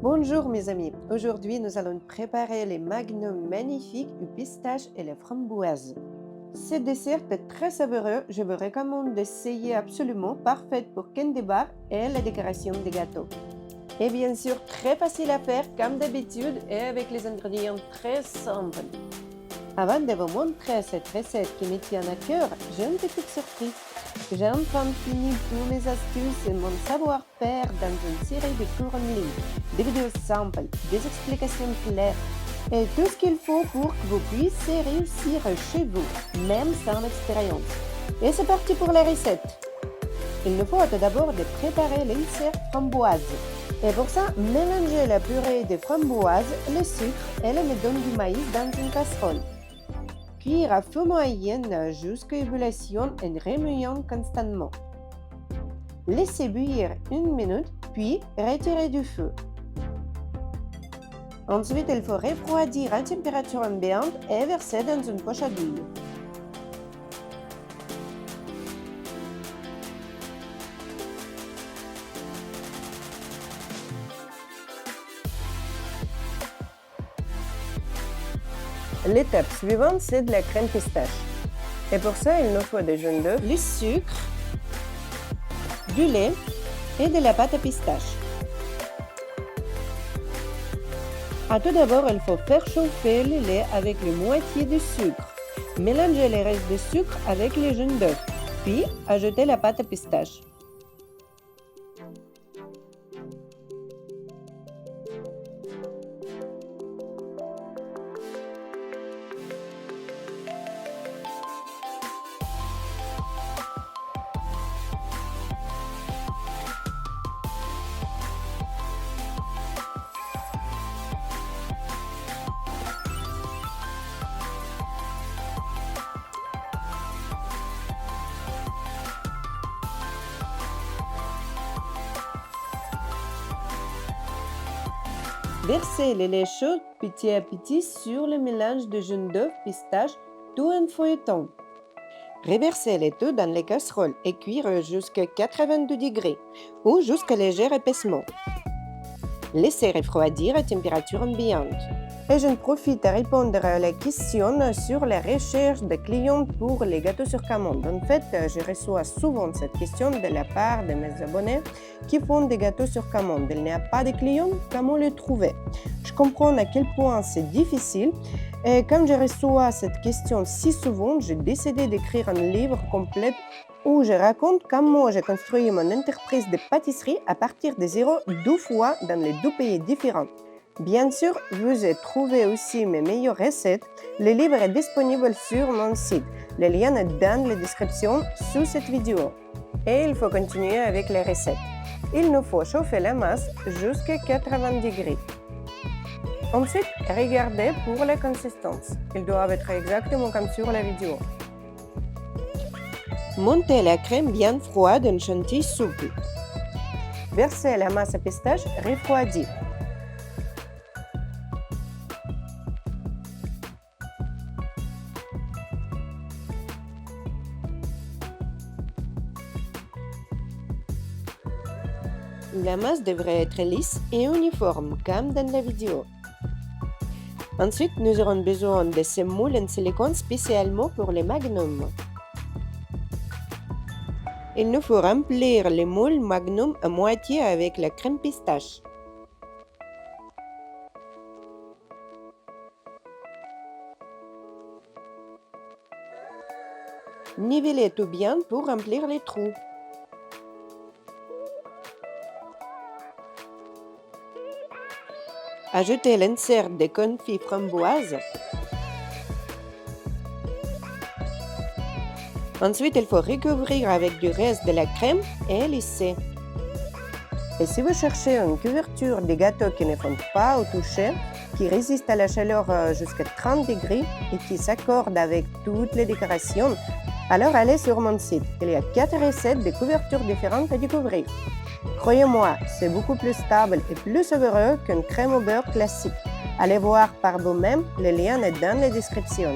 Bonjour mes amis, aujourd'hui nous allons préparer les magnums magnifiques au pistache et les framboises. Ce dessert est très savoureux, je vous recommande d'essayer absolument, parfaite pour candy bar et la décoration des gâteaux. Et bien sûr très facile à faire comme d'habitude et avec les ingrédients très simples. Avant de vous montrer cette recette qui me tient à cœur, j'ai une petite surprise. J'ai enfin fini tous mes astuces et mon savoir-faire dans une série de cours en ligne, des vidéos simples, des explications claires et tout ce qu'il faut pour que vous puissiez réussir chez vous, même sans expérience. Et c'est parti pour la recette. Il nous faut tout d'abord de préparer l'insert framboise. Et pour ça, mélangez la purée de framboise, le sucre et l'amidon du maïs dans une casserole. Cuire à feu moyen jusqu'à ébullition en remuant constamment. Laissez bouillir 1 minute, puis retirez du feu. Ensuite, il faut refroidir à température ambiante et verser dans une poche à douille. L'étape suivante, c'est de la crème pistache. Et pour ça, il nous faut des jaunes d'œufs, du sucre, du lait et de la pâte à pistache. Tout d'abord, il faut faire chauffer le lait avec la moitié du sucre. Mélangez les restes de sucre avec les jaunes d'œufs, puis ajoutez la pâte à pistache. Versez le lait chaud petit à petit sur le mélange de jaunes d'œufs pistache tout en fouettant. Reversez le tout dans les casseroles et cuire jusqu'à 82 degrés ou jusqu'à léger épaissement. Laissez refroidir à température ambiante. Et j'en profite à répondre à la question sur la recherche de clients pour les gâteaux sur commande. En fait, je reçois souvent cette question de la part de mes abonnés qui font des gâteaux sur commande. Il n'y a pas de clients, comment les trouver? Je comprends à quel point c'est difficile. Et comme je reçois cette question si souvent, j'ai décidé d'écrire un livre complet où je raconte comment j'ai construit mon entreprise de pâtisserie à partir de zéro 2 fois dans les 2 pays différents. Bien sûr, vous y trouvez aussi mes meilleures recettes. Le livre est disponible sur mon site. Le lien est dans la description sous cette vidéo. Et il faut continuer avec les recettes. Il nous faut chauffer la masse jusqu'à 80 degrés. Ensuite, regardez pour la consistance. Ils doivent être exactement comme sur la vidéo. Montez la crème bien froide en chantilly souple. Versez la masse à pistache refroidie. La masse devrait être lisse et uniforme, comme dans la vidéo. Ensuite, nous aurons besoin de ces moules en silicone spécialement pour les magnums. Il nous faut remplir les moules magnum à moitié avec la crème pistache. Nivellez tout bien pour remplir les trous. Ajoutez l'insert de confit framboise. Ensuite, il faut recouvrir avec du reste de la crème et lisser. Et si vous cherchez une couverture de gâteaux qui ne fondent pas au toucher, qui résiste à la chaleur jusqu'à 30 degrés et qui s'accorde avec toutes les décorations, alors allez sur mon site. Il y a 4 recettes de couvertures différentes à découvrir. Croyez-moi, c'est beaucoup plus stable et plus savoureux qu'une crème au beurre classique. Allez voir par vous-même, le lien est dans la description.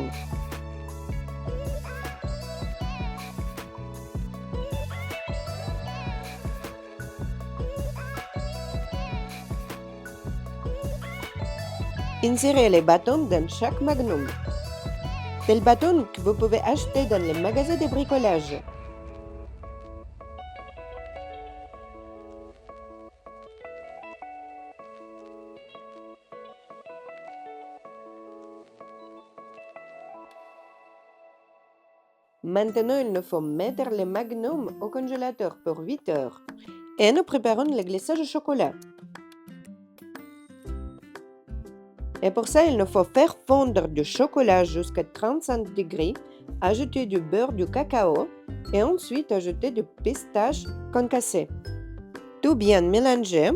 Insérez les bâtons dans chaque magnum. Des bâtons que vous pouvez acheter dans les magasins de bricolage. Maintenant, il nous faut mettre les magnums au congélateur pour 8 heures. Et nous préparons le glissage au chocolat. Et pour ça, il nous faut faire fondre du chocolat jusqu'à 35 degrés, ajouter du beurre du cacao et ensuite ajouter du pistache concassé. Tout bien mélanger.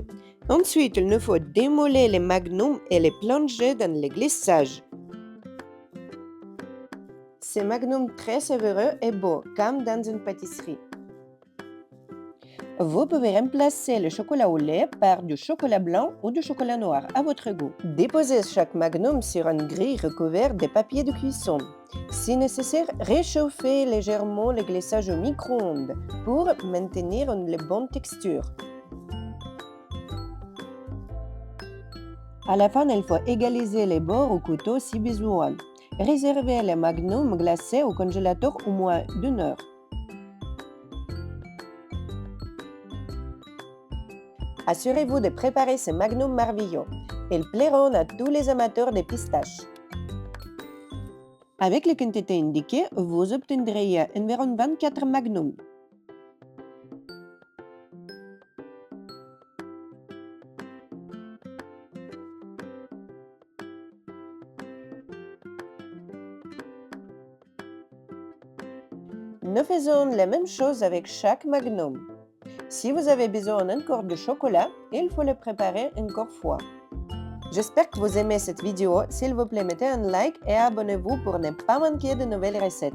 Ensuite, il nous faut démoler les magnums et les plonger dans le glissage. Ces magnums très savoureux et beaux, comme dans une pâtisserie. Vous pouvez remplacer le chocolat au lait par du chocolat blanc ou du chocolat noir à votre goût. Déposez chaque magnum sur une grille recouverte de papier de cuisson. Si nécessaire, réchauffez légèrement le glissage au micro-ondes pour maintenir une bonne texture. À la fin, il faut égaliser les bords au couteau si besoin. Réservez les magnums glacés au congélateur au moins d'une heure. Assurez-vous de préparer ces magnums merveilleux. Ils plairont à tous les amateurs de pistaches. Avec les quantités indiquées, vous obtiendrez environ 24 magnums. Nous faisons la même chose avec chaque magnum. Si vous avez besoin encore de chocolat, il faut le préparer encore fois. J'espère que vous aimez cette vidéo. S'il vous plaît, mettez un like et abonnez-vous pour ne pas manquer de nouvelles recettes.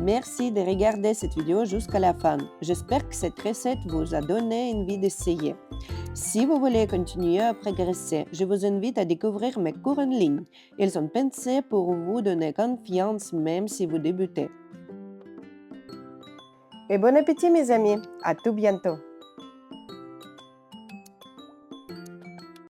Merci de regarder cette vidéo jusqu'à la fin. J'espère que cette recette vous a donné envie d'essayer. Si vous voulez continuer à progresser, je vous invite à découvrir mes cours en ligne. Ils sont pensés pour vous donner confiance même si vous débutez. Et bon appétit mes amis, à tout bientôt.